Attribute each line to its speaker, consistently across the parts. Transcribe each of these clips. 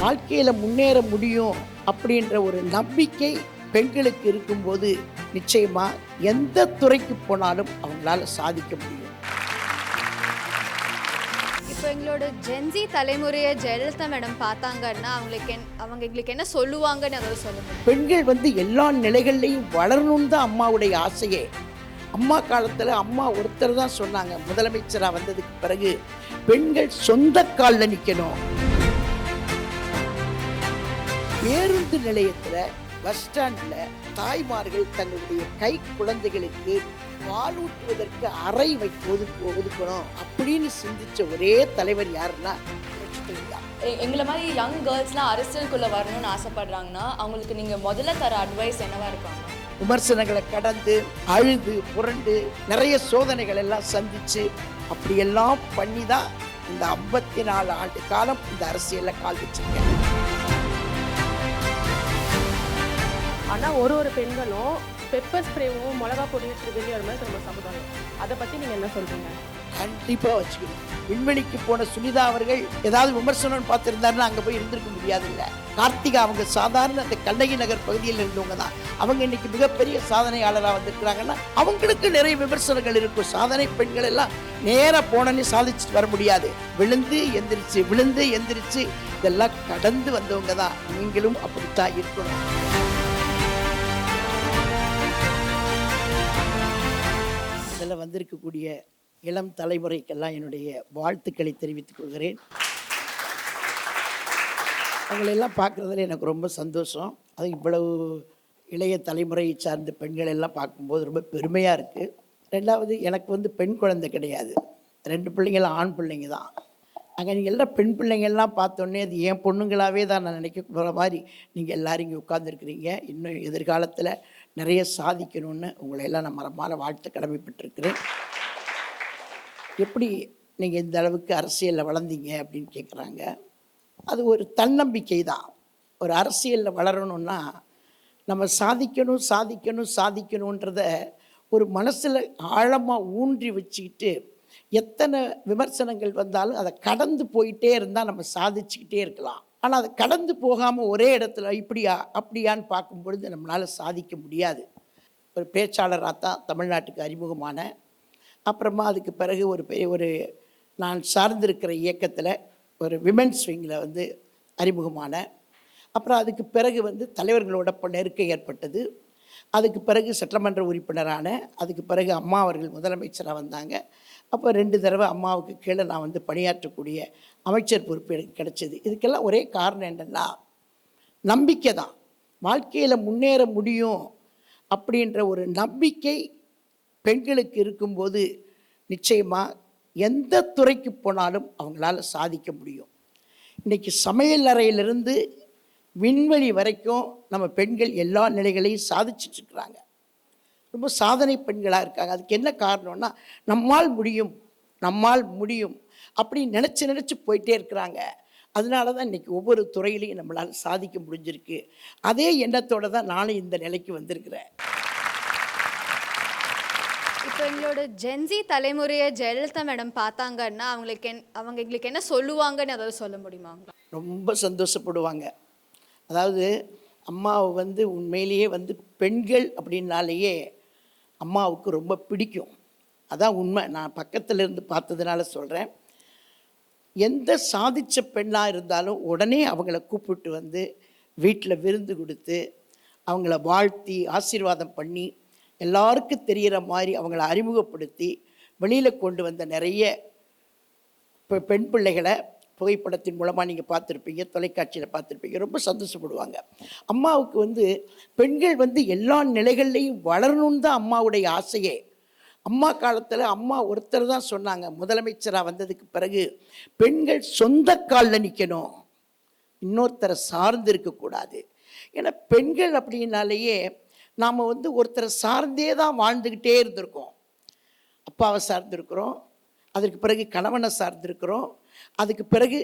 Speaker 1: வாழ்க்கையில் முன்னேற முடியும் அப்படின்ற ஒரு நம்பிக்கை பெண்களுக்கு இருக்கும்போது நிச்சயமாக எந்த துறைக்கு போனாலும் அவங்களால சாதிக்க முடியும்.
Speaker 2: இப்போ எங்களோட ஜென்சி தலைமுறையை ஜெயலலிதா மேடம் பார்த்தாங்கன்னா அவங்க எங்களுக்கு என்ன சொல்லுவாங்கன்னு அதாவது சொல்லுங்க.
Speaker 1: பெண்கள் எல்லா நிலைகள்லையும் வளரணும்னு தான் அம்மாவுடைய ஆசையே. அம்மா காலத்தில் அம்மா ஒருத்தர் தான் சொன்னாங்க, முதலமைச்சராக வந்ததுக்கு பிறகு பெண்கள் சொந்த காலில் நிற்கணும். பேருந்து நிலையத்தில், பஸ் ஸ்டாண்டில் தாய்மார்கள் தங்களுடைய கை குழந்தைகளுக்கு பாலூட்டுவதற்கு அறை ஒதுக்கணும் அப்படின்னு சிந்திச்ச ஒரே தலைவர் யாருன்னா
Speaker 3: எங்களை மாதிரி யங் கேர்ள்ஸ்லாம் அரசியலுக்குள்ளே வரணும்னு ஆசைப்படுறாங்கன்னா அவங்களுக்கு நீங்கள் முதல்ல தர அட்வைஸ் என்னவா இருக்காங்க?
Speaker 1: விமர்சனங்களை கடந்து அழுது புரண்டு நிறைய சோதனைகள் எல்லாம் சந்திச்சு அப்படியெல்லாம் பண்ணி தான் இந்த 54 ஆண்டு காலம் இந்த அரசியலில் கால் வச்சிருக்கேன்.
Speaker 4: ஆனால் ஒரு பெண்களும் பெப்பர் ஸ்ப்ரேவும் மிளகா பொடியும் வெளியே வர மாதிரி நம்ம சமுதாயம், அதை பற்றி நீங்கள் என்ன சொல்கிறீங்க?
Speaker 1: கண்டிப்பாக வச்சுக்கணும். விண்வெளிக்கு போன சுனிதா அவர்கள் ஏதாவது விமர்சனம் பார்த்துருந்தாருன்னா அங்கே போய் இருந்திருக்க முடியாது. இல்லை, கார்த்திகா அவங்க சாதாரண அந்த கண்ணகி நகர் பகுதியில் இருந்தவங்க தான். அவங்க இன்னைக்கு மிகப்பெரிய சாதனையாளராக வந்திருக்கிறாங்கன்னா அவங்களுக்கு நிறைய விமர்சனங்கள் இருக்கும். சாதனை பெண்கள் எல்லாம் நேராக போனோன்னு சாதிச்சுட்டு வர முடியாது. விழுந்து எந்திரிச்சு இதெல்லாம் கடந்து வந்தவங்க தான். நீங்களும் அப்படித்தான் இருக்கணும். இதில் வந்திருக்கக்கூடிய இளம் தலைமுறைக்கெல்லாம் என்னுடைய வாழ்த்துக்களை தெரிவித்துக் கொள்கிறேன். அவங்களெல்லாம் பார்க்குறதுல எனக்கு ரொம்ப சந்தோஷம். அது இவ்வளவு இளைய தலைமுறையை சார்ந்த பெண்கள் எல்லாம் பார்க்கும்போது ரொம்ப பெருமையாக இருக்குது. ரெண்டாவது, எனக்கு பெண் குழந்தை கிடையாது, 2 பிள்ளைங்களும் ஆண் பிள்ளைங்க தான். அங்கே நீங்கள் எல்லாம் பெண் பிள்ளைங்கள்லாம் பார்த்தோன்னே அது என் பொண்ணுங்களாகவே தான் நான் நினைக்கிற மாதிரி நீங்கள் எல்லோரும் இங்கே உட்காந்துருக்குறீங்க. இன்னும் எதிர்காலத்தில் நிறைய சாதிக்கணும்னு உங்களை எல்லாம் நான் மரமான வாழ்த்து கடமைப்பட்டிருக்கிறேன். எப்படி நீங்கள் இந்த அளவுக்கு அரசியலில் வளர்ந்தீங்க அப்படின்னு கேட்குறாங்க. அது ஒரு தன்னம்பிக்கை தான். ஒரு அரசியலில் வளரணுன்னா நம்ம சாதிக்கணுன்றத ஒரு மனசில் ஆழமாக ஊன்றி வச்சுக்கிட்டு எத்தனை விமர்சனங்கள் வந்தாலும் அதை கடந்து போயிட்டே இருந்தால் நம்ம சாதிச்சுக்கிட்டே இருக்கலாம். ஆனால் அதை கடந்து போகாமல் ஒரே இடத்துல இப்படியா அப்படியான்னு பார்க்கும்பொழுது நம்மளால் சாதிக்க முடியாது. ஒரு பேச்சாளராக தான் தமிழ்நாட்டுக்கு அறிமுகமான, அப்புறமா அதுக்கு பிறகு ஒரு நான் சார்ந்திருக்கிற இயக்கத்தில் ஒரு விமென்ஸ் விங்கில் அறிமுகமான, அப்புறம் அதுக்கு பிறகு தலைவர்களோட நெருக்கம் ஏற்பட்டது. அதுக்கு பிறகு சட்டமன்ற உறுப்பினரான, அதுக்கு பிறகு அம்மா அவர்கள் முதலமைச்சராக வந்தாங்க. அப்போ 2 தடவை அம்மாவுக்கு கீழே நான் பணியாற்றக்கூடிய அமைச்சர் பொறுப்பு எனக்கு கிடைச்சிது. இதுக்கெல்லாம் ஒரே காரணம் என்னென்னா நம்பிக்கை தான். வாழ்க்கையில் முன்னேற முடியும் அப்படின்ற ஒரு நம்பிக்கை பெண்களுக்கு இருக்கும்போது நிச்சயமாக எந்த துறைக்கு போனாலும் அவங்களால சாதிக்க முடியும். இன்றைக்கி சமையல் அறையிலிருந்து விண்வெளி வரைக்கும் நம்ம பெண்கள் எல்லா நிலைகளையும் சாதிச்சிட்ருக்குறாங்க. ரொம்ப சாதனை பெண்களாக இருக்காங்க. அதுக்கு என்ன காரணம்னா நம்மால் முடியும் அப்படின்னு நினச்சி போயிட்டே இருக்கிறாங்க. அதனால தான் இன்றைக்கி ஒவ்வொரு துறையிலையும் நம்மளால் சாதிக்க முடிஞ்சிருக்கு. அதே எண்ணத்தோடு தான் நானும் இந்த நிலைக்கு வந்திருக்கிறேன்.
Speaker 2: இப்போ எங்களோட ஜென்சி தலைமுறையை ஜெயலலிதா மேடம் பார்த்தாங்கன்னா அவங்க எங்களுக்கு என்ன சொல்லுவாங்கன்னு அதாவது சொல்ல முடியுமா?
Speaker 1: ரொம்ப சந்தோஷப்படுவாங்க. அதாவது அம்மாவை உண்மையிலேயே பெண்கள் அப்படின்னாலேயே அம்மாவுக்கு ரொம்ப பிடிக்கும். அதான் உண்மை. நான் பக்கத்தில் இருந்து பார்த்ததுனால சொல்கிறேன். எந்த சாதித்த பெண்ணாக இருந்தாலும் உடனே அவங்கள கூப்பிட்டு வீட்டில் விருந்து கொடுத்து அவங்கள வாழ்த்தி ஆசீர்வாதம் பண்ணி எல்லாருக்கும் தெரிகிற மாதிரி அவங்கள அறிமுகப்படுத்தி வெளியில் கொண்டு வந்த நிறைய பெண் பிள்ளைகளை புகைப்படத்தின் மூலமாக நீங்கள் பார்த்துருப்பீங்க, தொலைக்காட்சியில் பார்த்துருப்பீங்க. ரொம்ப சந்தோஷப்படுவாங்க. அம்மாவுக்கு பெண்கள் எல்லா நிலைகள்லையும் வளரணும்னு தான் அம்மாவுடைய ஆசையே. அம்மா காலத்தில் அம்மா ஒருத்தர் தான் சொன்னாங்க, முதலமைச்சராக வந்ததுக்கு பிறகு பெண்கள் சொந்த காலில் நிற்கணும், இன்னொருத்தரை சார்ந்து இருக்கக்கூடாது. ஏன்னா பெண்கள் அப்படின்னாலேயே நாம் ஒருத்தரை சார்ந்தே தான் வாழ்ந்துக்கிட்டே இருந்திருக்கோம். அப்பாவை சார்ந்திருக்கிறோம், அதற்கு பிறகு கணவனை சார்ந்திருக்கிறோம், அதுக்கு பிறகு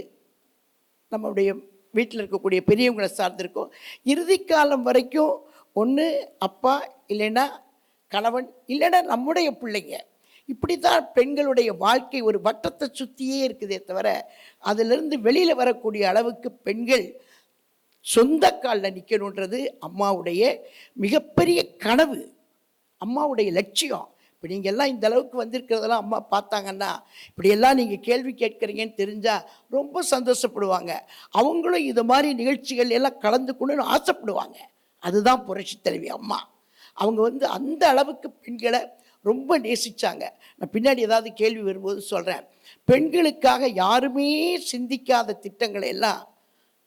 Speaker 1: நம்மளுடைய வீட்டில் இருக்கக்கூடிய பெரியவங்களை சார்ந்திருக்கோம். இறுதி காலம் வரைக்கும் ஒன்று அப்பா, இல்லைன்னா கணவன், இல்லைன்னா நம்முடைய பிள்ளைங்க. இப்படி தான் பெண்களுடைய வாழ்க்கை ஒரு வட்டத்தை சுற்றியே இருக்குதே தவிர அதிலிருந்து வெளியில் வரக்கூடிய அளவுக்கு பெண்கள் சொந்த காலில் நிற்கணுன்றது அம்மாவுடைய மிகப்பெரிய கனவு, அம்மாவுடைய லட்சியம். இப்போ நீங்கள் எல்லாம் இந்த அளவுக்கு வந்திருக்கிறதெல்லாம் அம்மா பார்த்தாங்கன்னா, இப்படியெல்லாம் நீங்கள் கேள்வி கேட்குறீங்கன்னு தெரிஞ்சால் ரொம்ப சந்தோஷப்படுவாங்க. அவங்களும் இது மாதிரி நிகழ்ச்சிகள் எல்லாம் கலந்துக்கணும்னு ஆசைப்படுவாங்க. அதுதான் புரட்சி தலைவி அம்மா. அவங்க அந்த அளவுக்கு பெண்களை ரொம்ப நேசித்தாங்க. நான் பின்னாடி ஏதாவது கேள்வி வரும்போது சொல்கிறேன். பெண்களுக்காக யாருமே சிந்திக்காத திட்டங்களை எல்லாம்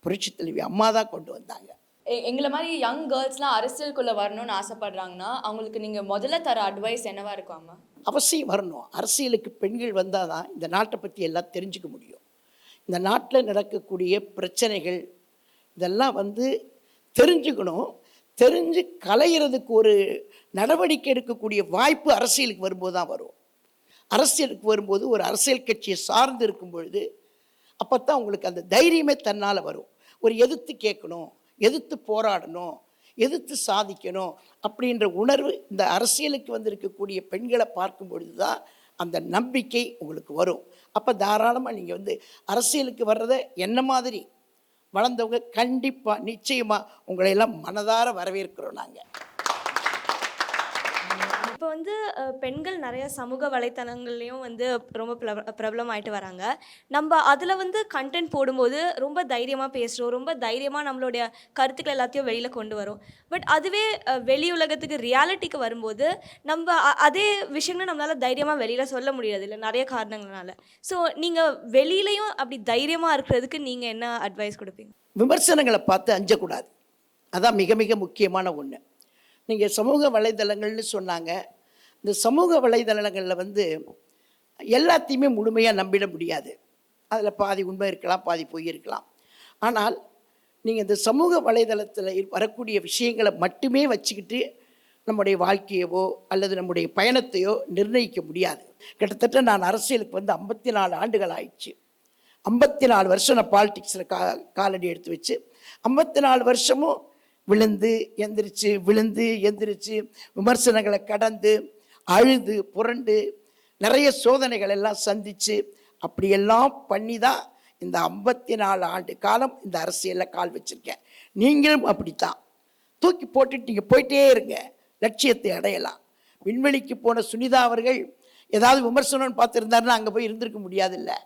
Speaker 1: புரட்சி தலைவி அம்மா தான் கொண்டு வந்தாங்க.
Speaker 3: எங்களை மாதிரி யங் கேர்ள்ஸ்லாம் அரசியலுக்குள்ளே வரணும்னு ஆசைப்படுறாங்கன்னா அவங்களுக்கு நீங்கள் முதல்ல தர அட்வைஸ் என்னவா இருக்கும் அம்மா?
Speaker 1: அவசியம் வரணும். அரசியலுக்கு பெண்கள் வந்தால் தான் இந்த நாட்டை பற்றி எல்லாம் தெரிஞ்சுக்க முடியும். இந்த நாட்டில் நடக்கக்கூடிய பிரச்சனைகள் இதெல்லாம் தெரிஞ்சுக்கணும். தெரிஞ்சு களையிறதுக்கு ஒரு நடவடிக்கை எடுக்கக்கூடிய வாய்ப்பு அரசியலுக்கு வரும்போது தான் வரும். அரசியலுக்கு வரும்போது ஒரு அரசியல் கட்சியை சார்ந்து இருக்கும் பொழுது அப்போ தான் உங்களுக்கு அந்த தைரியமே தன்னால் வரும். ஒரு எதிர்த்து கேட்கணும், எதிர்த்து போராடணும், எதிர்த்து சாதிக்கணும் அப்படின்ற உணர்வு இந்த அரசியலுக்கு வந்திருக்கக்கூடிய பெண்களை பார்க்கும் பொழுது தான் அந்த நம்பிக்கை உங்களுக்கு வரும். அப்போ தாராளமாக நீங்கள் அரசியலுக்கு வர்றதை என்ன மாதிரி வளர்ந்தவங்க கண்டிப்பாக நிச்சயமாக உங்களையெல்லாம் மனதார வரவேற்கிறோம் நாங்கள்.
Speaker 5: இப்போ பெண்கள் நிறைய சமூக வலைத்தளங்கள்லையும் ரொம்ப பிரபலமாயிட்டு வராங்க. நம்ம அதில் கண்டென்ட் போடும்போது ரொம்ப தைரியமாக பேசுகிறோம், ரொம்ப தைரியமாக நம்மளுடைய கருத்துக்கள் எல்லாத்தையும் வெளியில் கொண்டு வரோம். பட் அதுவே வெளி உலகத்துக்கு ரியாலிட்டிக்கு வரும்போது நம்ம அதே விஷயங்களை நம்மளால் தைரியமாக வெளியில் சொல்ல முடியாது இல்லை, நிறைய காரணங்களால. ஸோ நீங்கள் வெளியிலையும் அப்படி தைரியமாக இருக்கிறதுக்கு நீங்கள் என்ன அட்வைஸ் கொடுப்பீங்க?
Speaker 1: விமர்சனங்களை பார்த்து அஞ்சக்கூடாது. அதான் மிக மிக முக்கியமான ஒன்று. நீங்கள் சமூக வலைதளங்கள்னு சொன்னாங்க. இந்த சமூக வலைதளங்களில் எல்லாத்தையுமே முழுமையாக நம்பிட முடியாது. அதில் பாதி உண்மை இருக்கலாம், பாதி பொய் இருக்கலாம். ஆனால் நீங்கள் இந்த சமூக வலைதளத்தில் வரக்கூடிய விஷயங்களை மட்டுமே வச்சுக்கிட்டு நம்முடைய வாழ்க்கையவோ அல்லது நம்முடைய பயணத்தையோ நிர்ணயிக்க முடியாது. கிட்டத்தட்ட நான் அரசியலுக்கு 54 ஆண்டுகள் ஆயிடுச்சு. 54 வருஷம் நான் பாலிடிக்ஸில் காலடி எடுத்து வச்சு 54 வருஷமும் விழுந்து எந்திரிச்சு விழுந்து எந்திரிச்சு விமர்சனங்களை கடந்து அழுது புரண்டு நிறைய சோதனைகள் எல்லாம் சந்தித்து அப்படியெல்லாம் பண்ணி தான் இந்த 54 ஆண்டு காலம் இந்த அரசியலில் கால் வச்சுருக்கேன். நீங்களும் அப்படித்தான். தூக்கி போட்டுட்டு நீங்கள் போயிட்டே இருங்க, லட்சியத்தை அடையலாம். விண்வெளிக்கு போன சுனிதா அவர்கள் ஏதாவது விமர்சனம்னு பார்த்துருந்தாருன்னா அங்கே போய் இருந்திருக்க முடியாது. இல்லை,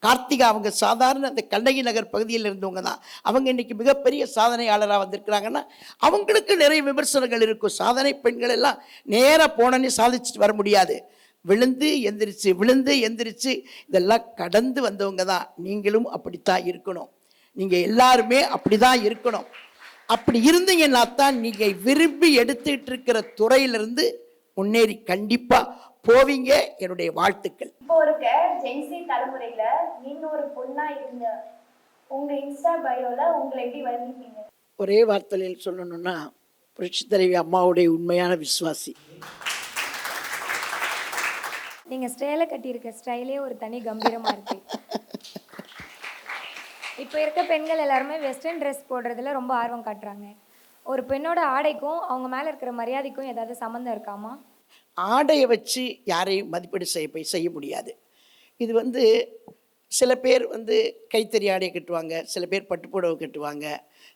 Speaker 1: கார்த்திகா அவங்க சாதாரண அந்த கண்ணகி நகர் பகுதியில் இருந்தவங்க தான். அவங்க இன்றைக்கி மிகப்பெரிய சாதனையாளராக வந்திருக்கிறாங்கன்னா அவங்களுக்கு நிறைய விமர்சனங்கள் இருக்கும். சாதனை பெண்கள் எல்லாம் நேராக போனோன்னே சாதிச்சுட்டு வர முடியாது. விழுந்து எந்திரிச்சு விழுந்து எந்திரிச்சு இதெல்லாம் கடந்து வந்தவங்க தான். நீங்களும் அப்படித்தான் இருக்கணும். நீங்கள் எல்லாருமே அப்படி தான் இருக்கணும். அப்படி இருந்தீங்கன்னா தான் நீங்கள் விரும்பி எடுத்துக்கிட்டு இருக்கிற துறையிலிருந்து முன்னேறி கண்டிப்பாக போவீங்க. என்னுடைய வாழ்த்துக்கள்.
Speaker 6: இப்போ இருக்க ஜென்சி தலைமுறையில நீங்க ஒரு பொண்ணா இருங்க, உங்க இன்ஸ்டா பயோல உங்களை எப்படி வர்ணிப்பீங்க?
Speaker 1: ஒரே வார்த்தையில் சொல்லணும்னா புரட்சி தலைவி அம்மாவுடைய உண்மையான விசுவாசி.
Speaker 6: நீங்க ஸ்டைல கட்டியிருக்க ஸ்டைலே ஒரு தனி கம்பீரமா இருக்கு. இப்போ இருக்க பெண்கள் எல்லாருமே வெஸ்டர்ன் ட்ரெஸ் போடுறதுல ரொம்ப ஆர்வம் காட்டுறாங்க. ஒரு பெண்ணோட ஆடைக்கும் அவங்க மேல இருக்கிற மரியாதைக்கும் ஏதாவது சம்மந்தம் இருக்காமா?
Speaker 1: ஆடையை வச்சு யாரையும் மதிப்பீடு செய்ய முடியாது. இது சில பேர் கைத்தறி ஆடையை கட்டுவாங்க, சில பேர் பட்டுப்புடவை கட்டுவாங்க,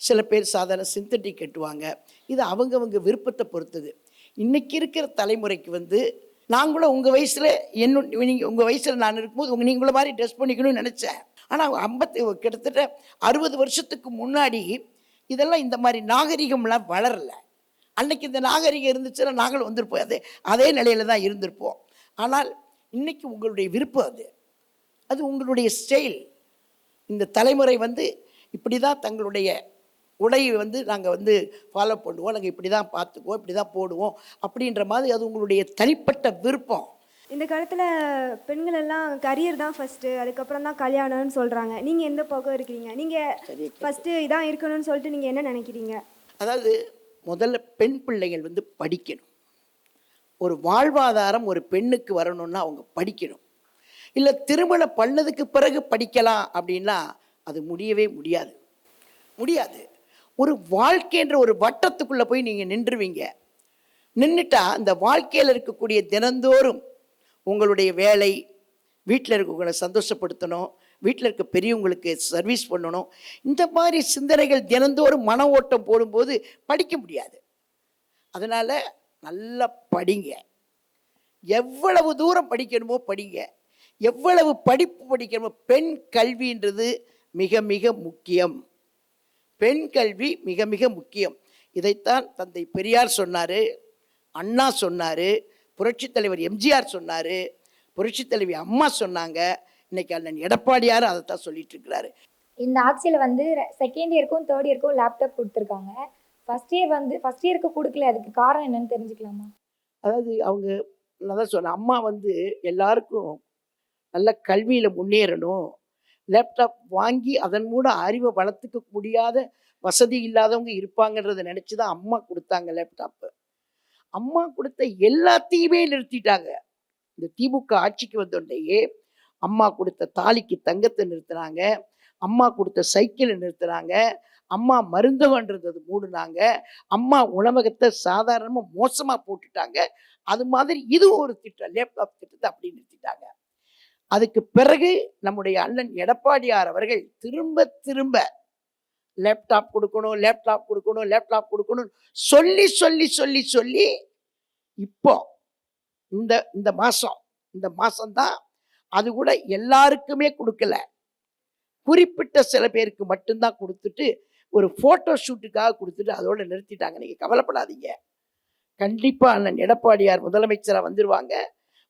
Speaker 1: சில பேர் சாதாரண சிந்தட்டிக் கட்டுவாங்க. இது அவங்கவங்க விருப்பத்தை பொறுத்தது. இன்றைக்கி இருக்கிற தலைமுறைக்கு நாங்களும் உங்கள் வயசில் நீங்கள் உங்கள் வயசில் நான் இருக்கும்போது நீங்கள மாதிரி ட்ரெஸ் பண்ணிக்கணும்னு நினச்சேன். ஆனால் கிட்டத்தட்ட 60 வருஷத்துக்கு முன்னாடி இதெல்லாம் இந்த மாதிரி நாகரிகம்லாம் வளரலை. அன்னைக்கு இந்த நாகரிகம் இருந்துச்சுன்னா நாங்களும் வந்திருப்போம், அதே நிலையில் தான் இருந்திருப்போம். ஆனால் இன்றைக்கி உங்களுடைய விருப்பம், அது உங்களுடைய ஸ்டைல். இந்த தலைமுறை இப்படி தான் தங்களுடைய உடையை நாங்கள் ஃபாலோ பண்ணுவோம், நாங்கள் இப்படி தான் பார்த்துக்குவோம், இப்படி தான் போடுவோம் அப்படின்ற மாதிரி அது உங்களுடைய தனிப்பட்ட விருப்பம்.
Speaker 7: இந்த காலத்தில் பெண்கள் எல்லாம் கரியர் தான் ஃபஸ்ட்டு, அதுக்கப்புறம் தான் கல்யாணம்னு சொல்கிறாங்க. நீங்கள் எந்த பக்கம் இருக்கிறீங்க? நீங்கள் ஃபஸ்ட்டு இதான் இருக்கணும்னு சொல்லிட்டு நீங்கள் என்ன நினைக்கிறீங்க?
Speaker 1: அதாவது முதல்ல பெண் பிள்ளைகள் படிக்கணும். ஒரு வாழ்வாதாரம் ஒரு பெண்ணுக்கு வரணும்னா அவங்க படிக்கணும். இல்லை திருமணம் பண்ணதுக்கு பிறகு படிக்கலாம் அப்படின்னா அது முடியவே முடியாது. ஒரு வாழ்க்கைன்ற ஒரு வட்டத்துக்குள்ளே போய் நீங்கள் நின்றுவீங்க. நின்றுட்டா இந்த வாழ்க்கையில் இருக்கக்கூடிய தினந்தோறும் உங்களுடைய வேலை, வீட்டில் இருக்கவங்களை சந்தோஷப்படுத்தணும், வீட்டில் இருக்க பெரியவங்களுக்கு சர்வீஸ் பண்ணணும். இந்த மாதிரி சிந்தனைகள் தினந்தோறும் மன ஓட்டம் போடும்போது படிக்க முடியாது. அதனால் நல்லா படிங்க. எவ்வளவு தூரம் படிக்கணுமோ படிங்க. எவ்வளவு படிப்பு படிக்கணுமோ. பெண் கல்வின்றது மிக மிக முக்கியம். பெண் கல்வி மிக மிக முக்கியம். இதைத்தான் தந்தை பெரியார் சொன்னார், அண்ணா சொன்னார், புரட்சித் தலைவர் எம்ஜிஆர் சொன்னார், புரட்சித் தலைவி அம்மா சொன்னாங்க. இன்னைக்கு அண்ணன் எடப்பாடியார் அதைத்தான் சொல்லிட்டு இருக்கிறாரு.
Speaker 6: இந்த ஆட்சியில் வந்து செகண்ட் இயருக்கும் தேர்ட் இயருக்கும் லேப்டாப் கொடுத்துருக்காங்க. ஃபர்ஸ்ட் இயருக்கு கொடுக்கல. அதுக்கு காரணம் என்னன்னு தெரிஞ்சுக்கலாமா?
Speaker 1: அதாவது அவங்க நான் தான் சொன்னேன், அம்மா வந்து எல்லாருக்கும் நல்ல கல்வியில் முன்னேறணும், லேப்டாப் வாங்கி அதன் மூலம் அறிவை வளர்த்துக்க முடியாத வசதி இல்லாதவங்க இருப்பாங்கன்றதை நினச்சி தான் அம்மா கொடுத்தாங்க லேப்டாப்பு. அம்மா கொடுத்த எல்லாத்தையுமே நிறுத்திட்டாங்க. இந்த திமுக ஆட்சிக்கு வந்தோடனேயே அம்மா கொடுத்த தாலிக்கு தங்கத்தை நிறுத்தினாங்க, அம்மா கொடுத்த சைக்கிளை நிறுத்தினாங்க, அம்மா மருந்தகன்றது மூடுனாங்க, அம்மா உணவகத்தை சாதாரணமாக மோசமாக போட்டுட்டாங்க. அது மாதிரி இதுவும் ஒரு திட்டம், லேப்டாப் திட்டத்தை அப்படி நிறுத்திட்டாங்க. அதுக்கு பிறகு நம்முடைய அண்ணன் எடப்பாடியார் அவர்கள் திரும்ப திரும்ப லேப்டாப் கொடுக்கணும், லேப்டாப் கொடுக்கணும், லேப்டாப் கொடுக்கணும் சொல்லி சொல்லி சொல்லி சொல்லி இப்போ இந்த மாசம்தான் அது கூட எல்லாருக்குமே கொடுக்கல, குறிப்பிட்ட சில பேருக்கு மட்டும்தான் கொடுத்துட்டு ஒரு போட்டோ ஷூட்டுக்காக கொடுத்துட்டு அதோட நிறுத்திட்டாங்க. நீங்க கவலைப்படாதீங்க, கண்டிப்பா அண்ணன் எடப்பாடியார் முதலமைச்சராக வந்துருவாங்க.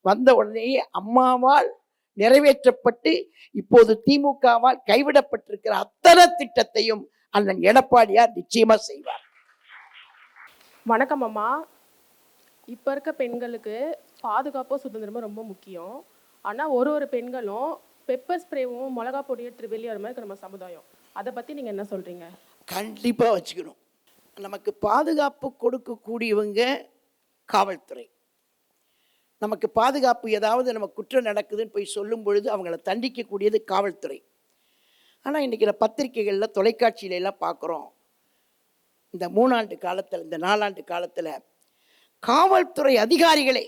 Speaker 1: வந்த உடனேயே அம்மாவால் நிறைவேற்றப்பட்டு இப்போது திமுகவால் கைவிடப்பட்டிருக்கிற அத்தனை திட்டத்தையும் அண்ணன் எடப்பாடியார் நிச்சயமா செய்வார்.
Speaker 4: வணக்கம் அம்மா. இப்போ இருக்க பெண்களுக்கு பாதுகாப்பும் சுதந்திரமும் ரொம்ப முக்கியம். ஆனால் ஒரு பெண்களும் பெப்பர் ஸ்ப்ரேவும் மிளகா பொடியும் எடுத்துட்டு வெளியே வர மாதிரி இருக்கு நம்ம சமுதாயம். அதை பற்றி நீங்கள் என்ன சொல்கிறீங்க?
Speaker 1: கண்டிப்பாக வச்சுக்கணும். நமக்கு பாதுகாப்பு கொடுக்கக்கூடியவங்க காவல்துறை. நமக்கு பாதுகாப்பு ஏதாவது நம்ம குற்றம் நடக்குதுன்னு போய் சொல்லும் பொழுது அவங்கள தண்டிக்கக்கூடியது காவல்துறை. ஆனால் இன்றைக்கி பத்திரிகைகளில் தொலைக்காட்சியிலெல்லாம் பார்க்குறோம், இந்த 3 ஆண்டு காலத்தில், இந்த 4 ஆண்டு காலத்தில் காவல்துறை அதிகாரிகளே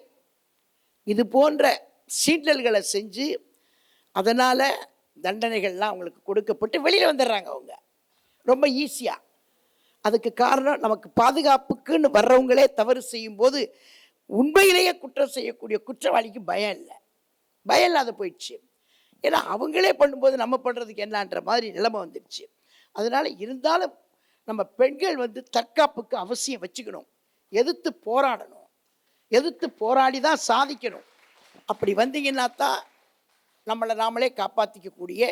Speaker 1: இது போன்ற சீண்டல்களை செஞ்சு அதனால் தண்டனைகள்லாம் அவங்களுக்கு கொடுக்கப்பட்டு வெளியில் வந்துடுறாங்க அவங்க ரொம்ப ஈஸியாக. அதுக்கு காரணம் நமக்கு பாதுகாப்புக்குன்னு வர்றவங்களே தவறு செய்யும்போது உண்மையிலேயே குற்றம் செய்யக்கூடிய குற்றவாளிக்கு பயம் இல்லாத போயிடுச்சு. ஏன்னா அவங்களே பண்ணும்போது நம்ம பண்ணுறதுக்கு என்னன்ற மாதிரி நிலைமை வந்துடுச்சு. அதனால் இருந்தாலும் நம்ம பெண்கள் வந்து தற்காப்புக்கு அவசியம் வச்சுக்கணும், எதிர்த்து போராடணும், எதிர்த்து போராடி தான் சாதிக்கணும். அப்படி வந்தீங்கன்னா தான் நம்மளை நாமளே காப்பாற்றிக்கக்கூடிய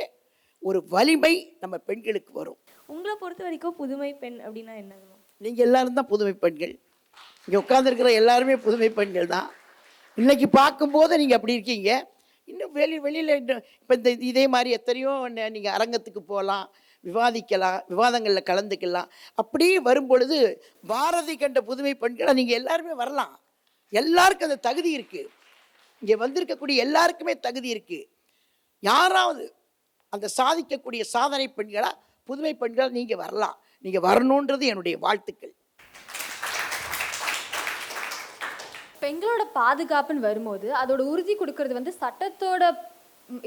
Speaker 1: ஒரு வலிமை நம்ம பெண்களுக்கு வரும்.
Speaker 5: உங்களை பொறுத்த வரைக்கும் புதுமை பெண் அப்படின்னா என்னது? நீங்கள்
Speaker 1: எல்லாரும் தான் புதுமை பெண்கள். இங்கே உட்காந்துருக்கிற எல்லாருமே புதுமை பெண்கள் தான். இன்னைக்கு பார்க்கும்போது நீங்கள் அப்படி இருக்கீங்க. இன்னும் வெளியில் இன்னும் இப்போ இதே மாதிரி எத்தனையோ நீங்கள் அரங்கத்துக்கு போகலாம், விவாதிக்கலாம், விவாதங்களில் கலந்துக்கலாம். அப்படியே வரும்பொழுது பாரதி கண்ட புதுமை பெண்களை நீங்கள் எல்லாருமே வரலாம். எல்லாருக்கும் அந்த தகுதி இருக்குது. இங்கே வந்திருக்கக்கூடிய எல்லாருக்குமே தகுதி இருக்குது. யாராவது அந்த சாதிக்கக்கூடிய சாதனை பெண்களா, புதுமை பெண்களா நீங்கள் வரலாம். நீங்கள் வரணுன்றது என்னுடைய வாழ்த்துக்கள்.
Speaker 2: பெண்களோட பாதுகாப்புன்னு வரும்போது அதோட உறுதி கொடுக்கறது வந்து சட்டத்தோட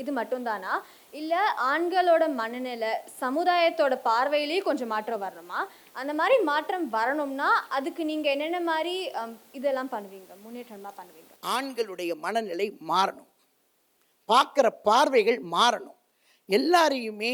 Speaker 2: இது மட்டும்தானா, இல்லை ஆண்களோட மனநிலை, சமுதாயத்தோட பார்வையிலேயே கொஞ்சம் மாற்றம் வரணுமா? அந்த மாதிரி மாற்றம் வரணும்னா அதுக்கு நீங்கள் என்னென்ன மாதிரி இதெல்லாம் பண்ணுவீங்க, முன்னேற்றமாக பண்ணுவீங்க?
Speaker 1: ஆண்களுடைய மனநிலை மாறணும், பார்க்குற பார்வைகள் மாறணும். எல்லாரையுமே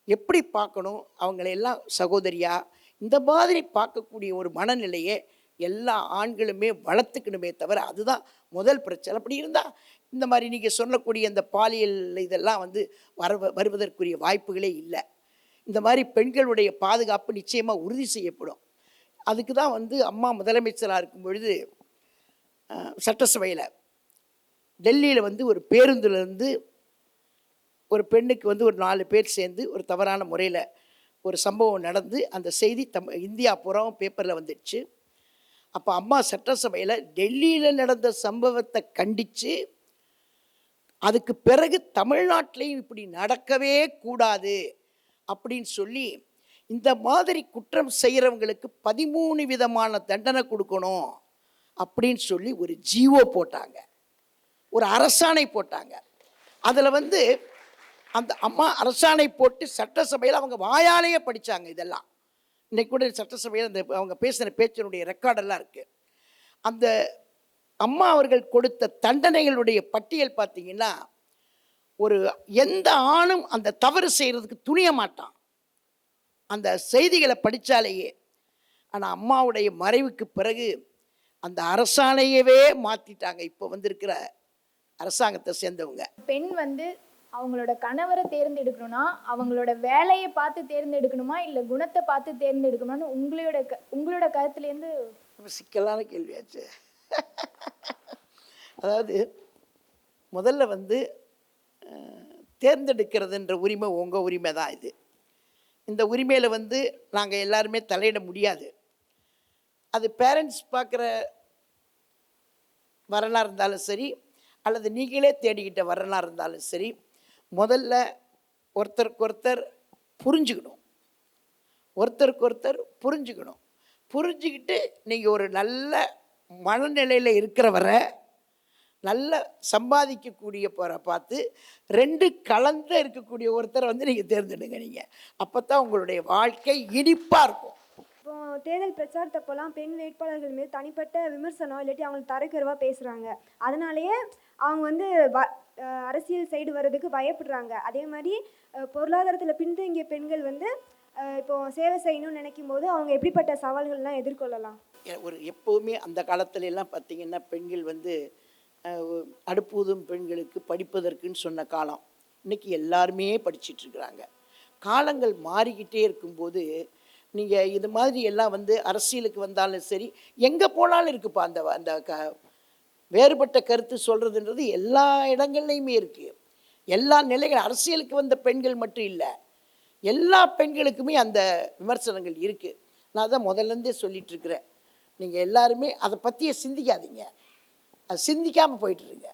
Speaker 1: எப்படி பார்க்கணும், அவங்களையெல்லாம் சகோதரியா இந்த மாதிரி பார்க்கக்கூடிய ஒரு மனநிலையை எல்லா ஆண்களுமே வளர்த்துக்கணுமே தவிர, அதுதான் முதல் பிரச்சனை. அப்படி இருந்தால் இந்த மாதிரி நீங்கள் சொல்லக்கூடிய இந்த பாலியல் இதெல்லாம் வந்து வருவதற்குரிய வாய்ப்புகளே இல்லை. இந்த மாதிரி பெண்களுடைய பாதுகாப்பு நிச்சயமாக உறுதி செய்யப்படும். அதுக்கு தான் வந்து அம்மா முதலமைச்சராக இருக்கும் பொழுது சட்டசபையில் டெல்லியில் வந்து ஒரு பேருந்துலேருந்து ஒரு பெண்ணுக்கு வந்து ஒரு 4 பேர் சேர்ந்து ஒரு தவறான முறையில் ஒரு சம்பவம் நடந்து அந்த செய்தி இந்தியா பூராவும் பேப்பரில் வந்துடுச்சு. அப்போ அம்மா சட்டசபையில் டெல்லியில் நடந்த சம்பவத்தை கண்டித்து, அதுக்கு பிறகு தமிழ்நாட்டிலையும் இப்படி நடக்கவே கூடாது அப்படின்னு சொல்லி இந்த மாதிரி குற்றம் செய்கிறவங்களுக்கு 13 விதமான தண்டனை கொடுக்கணும் அப்படின்னு சொல்லி ஒரு ஜீவோ போட்டாங்க. ஒரு அரசாணை போட்டாங்க. அதில் வந்து அந்த அம்மா அரசாணை போட்டு சட்டசபையில் அவங்க வாயாலேயே படித்தாங்க. இதெல்லாம் இன்றைக்கு கூட சட்டசபையில் அந்த அவங்க பேசின பேச்சினுடைய ரெக்கார்டெல்லாம் இருக்குது. அந்த அம்மா அவர்கள் கொடுத்த தண்டனைகளுடைய பட்டியல் பார்த்தீங்கன்னா, ஒரு எந்த ஆணும் அந்த தவறு செய்கிறதுக்கு துணிய மாட்டான் அந்த செய்திகளை படித்தாலேயே. ஆனால் அம்மாவுடைய மறைவுக்கு பிறகு அந்த அரசாணையவே மாற்றிட்டாங்க இப்போ வந்திருக்கிற அரசாங்கத்தை சேர்ந்தவங்க.
Speaker 8: பெண் வந்து அவங்களோட கணவரை தேர்ந்தெடுக்கணும்னா அவங்களோட வேலையை பார்த்து தேர்ந்தெடுக்கணுமா இல்லை குணத்தை பார்த்து தேர்ந்தெடுக்கணும்னு உங்களோட கருத்துலேருந்து?
Speaker 1: சிக்கலான கேள்வியாச்சு. அதாவது முதல்ல வந்து தேர்ந்தெடுக்கிறதுன்ற உரிமை உங்கள் உரிமை தான். இது இந்த உரிமையில் வந்து நாங்கள் எல்லாருமே தலையிட முடியாது. அது பேரண்ட்ஸ் பார்க்குற வரனாக இருந்தாலும் சரி, அல்லது நீங்களே தேடிக்கிட்ட வரனாக இருந்தாலும் சரி, முதல்ல ஒருத்தருக்கு புரிஞ்சுக்கணும். புரிஞ்சுக்கிட்டு நீங்கள் ஒரு நல்ல மனநிலையில் இருக்கிறவரை, நல்ல சம்பாதிக்கக்கூடிய பார்த்து 2 கலந்து இருக்கக்கூடிய ஒருத்தரை வந்து நீங்கள் தேர்ந்தெடுங்க. நீங்கள் அப்போ தான் உங்களுடைய வாழ்க்கை இனிப்பாக இருக்கும்.
Speaker 7: இப்போ தேர்தல் பிரச்சாரத்தப்போலாம் பெண் வேட்பாளர்கள் மீது தனிப்பட்ட விமர்சனம் இல்லாட்டி அவங்களுக்கு தரக்குறைவாக பேசுகிறாங்க. அதனாலேயே அவங்க வந்து அரசியல் சைடு வர்றதுக்கு பயப்படுறாங்க. அதே மாதிரி பொருளாதாரத்தில் பின்தங்கிய பெண்கள் வந்து இப்போ சேவை செய்யணும்னு நினைக்கும் போது அவங்க எப்படிப்பட்ட சவால்கள்லாம் எதிர்கொள்ளலாம்?
Speaker 1: ஒரு எப்போவுமே அந்த காலத்துலலாம் பார்த்திங்கன்னா பெண்கள் வந்து அடுப்பூதும் பெண்களுக்கு படிப்பதற்குன்னு சொன்ன காலம். இன்றைக்கி எல்லாருமே படிச்சிட்ருக்குறாங்க. காலங்கள் மாறிக்கிட்டே இருக்கும்போது நீங்கள் இது மாதிரி எல்லாம் வந்து அரசியலுக்கு வந்தாலும் சரி, எங்கே போனாலும் இருக்குப்பா அந்த அந்த வேறுபட்ட கருத்து சொல்கிறதுன்றது எல்லா இடங்கள்லையுமே இருக்குது. எல்லா நிலைகள் அரசியலுக்கு வந்த பெண்கள் மட்டும் இல்லை, எல்லா பெண்களுக்குமே அந்த விமர்சனங்கள் இருக்குது. நான் தான் முதல்லேருந்தே சொல்லிகிட்ருக்கிறேன். நீங்கள் எல்லாருமே அதை பற்றியே சிந்திக்காதீங்க, அது சிந்திக்காமல் போயிட்டுருங்க.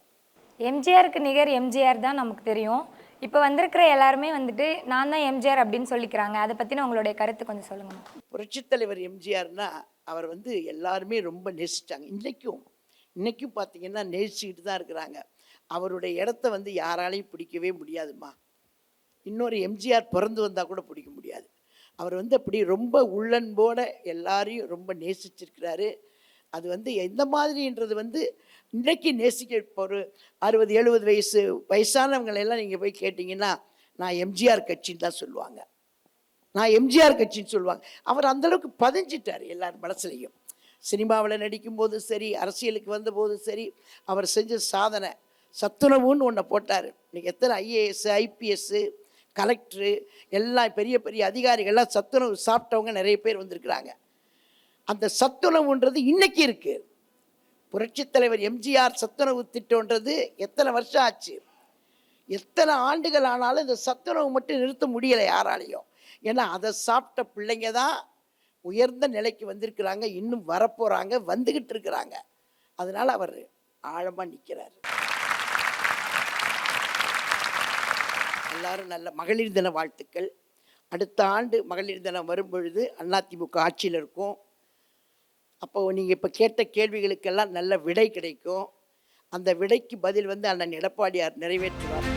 Speaker 6: எம்ஜிஆருக்கு நிகர் எம்ஜிஆர் தான் நமக்கு தெரியும். இப்போ வந்திருக்கிற எல்லாருமே வந்துட்டு நான் தான் எம்ஜிஆர் அப்படின்னு சொல்லிக்கிறாங்க. அதை பற்றின உங்களுடைய கருத்து கொஞ்சம் சொல்லுங்கள்.
Speaker 1: புரட்சித் தலைவர் எம்ஜிஆர்னா அவர் வந்து எல்லாருமே ரொம்ப நேசித்தாங்க. இன்றைக்கும் பார்த்திங்கன்னா நேசிச்சுக்கிட்டு தான் இருக்கிறாங்க. அவருடைய இடத்த வந்து யாராலையும் பிடிக்கவே முடியாதுமா. இன்னொரு எம்ஜிஆர் பிறந்து வந்தால் கூட பிடிக்க முடியாது. அவர் வந்து அப்படி ரொம்ப உள்ளன்போட எல்லாரையும் ரொம்ப நேசிச்சிருக்கிறாரு. அது வந்து எந்த மாதிரின்றது வந்து இன்றைக்கி நேசிக்க ஒரு 60-70 வயசானவங்களெல்லாம் நீங்கள் போய் கேட்டிங்கன்னா நான் எம்ஜிஆர் கட்சின்னு தான் சொல்லுவாங்க. அவர் அந்தளவுக்கு பதிஞ்சிட்டார் எல்லார் மனசுலையும். சினிமாவில் நடிக்கும்போதும் சரி, அரசியலுக்கு வந்தபோதும் சரி, அவர் செஞ்ச சாதனை சத்துணவுன்னு ஒன்றை போட்டார். இன்றைக்கி எத்தனை ஐஏஎஸ், ஐபிஎஸ்ஸு, கலெக்டரு எல்லாம் பெரிய பெரிய அதிகாரிகள்லாம் சத்துணவு சாப்பிட்டவங்க நிறைய பேர் வந்திருக்கிறாங்க. அந்த சத்துணவுன்றது இன்றைக்கி இருக்குது. புரட்சித் தலைவர் எம்ஜிஆர் சத்துணவு திட்டம்ன்றது எத்தனை வருஷம் ஆச்சு, எத்தனை ஆண்டுகள் ஆனாலும் இந்த சத்துணவு மட்டும் நிறுத்த முடியலை யாராலையும். ஏன்னா அதை சாப்பிட்ட பிள்ளைங்க தான் உயர்ந்த நிலைக்கு வந்திருக்கிறாங்க, இன்னும் வரப்போகிறாங்க, வந்துக்கிட்டு இருக்கிறாங்க. அதனால் அவர் ஆழமாக நிற்கிறார். எல்லாரும் நல்ல மகளிர் தின வாழ்த்துக்கள். அடுத்த ஆண்டு மகளிர் தினம் வரும்பொழுது அதிமுக ஆட்சியில் இருக்கும். அப்போது நீங்கள் இப்போ கேட்ட கேள்விகளுக்கெல்லாம் நல்ல விடை கிடைக்கும். அந்த விடைக்கு பதில் வந்து அண்ணன் எடப்பாடியார் நிறைவேற்றுவார்.